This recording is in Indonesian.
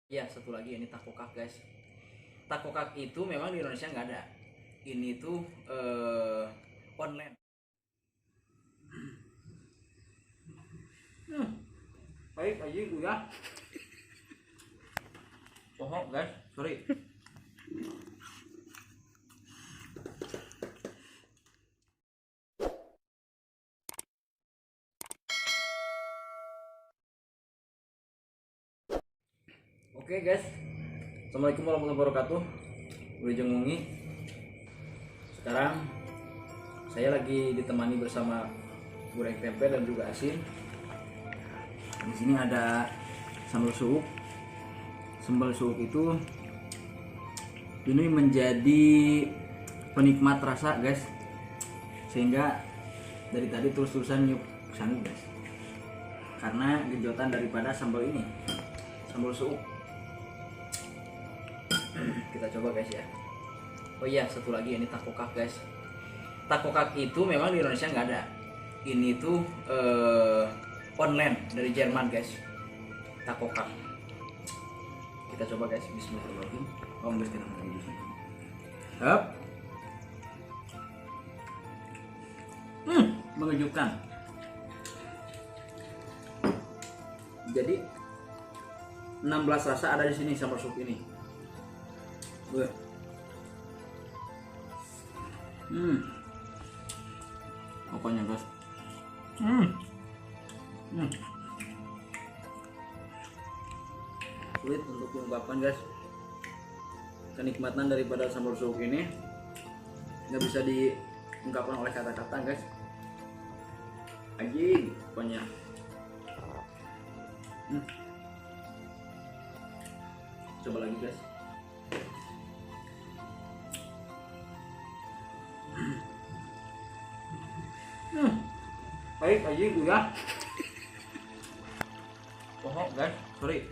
Ya, satu lagi ini takokak guys. Takokak itu memang di Indonesia nggak ada. Ini tuh online. Baik aja gue ya. Pohon guys, sorry. Oke guys, assalamualaikum warahmatullahi wabarakatuh. Udah jengungi. Sekarang saya lagi ditemani bersama goreng tempe dan juga asin. Di sini ada sambal suuk. Sambal suuk itu ini menjadi penikmat rasa guys, sehingga dari tadi terus-terusan nyup sanggup guys, karena genjotan daripada sambal ini, sambal suuk. Kita coba guys ya. Oh iya, satu lagi ini takokak guys. Takokak itu memang di Indonesia nggak ada. Ini tuh online dari Jerman guys. Takokak. Kita coba guys. Bismillahirrahmanirrahim. Oh guys, kita lagi di sini. Hup. Mengejutkan. Jadi 16 rasa ada di sini sambal sup ini. Pokoknya guys. Sulit untuk diungkapkan guys. Kenikmatan daripada sambal sup ini nggak bisa diungkapkan oleh kata-kata guys. Anjing, pokoknya. Coba lagi guys. Baik aja gue ya. Pohon guys, sorry.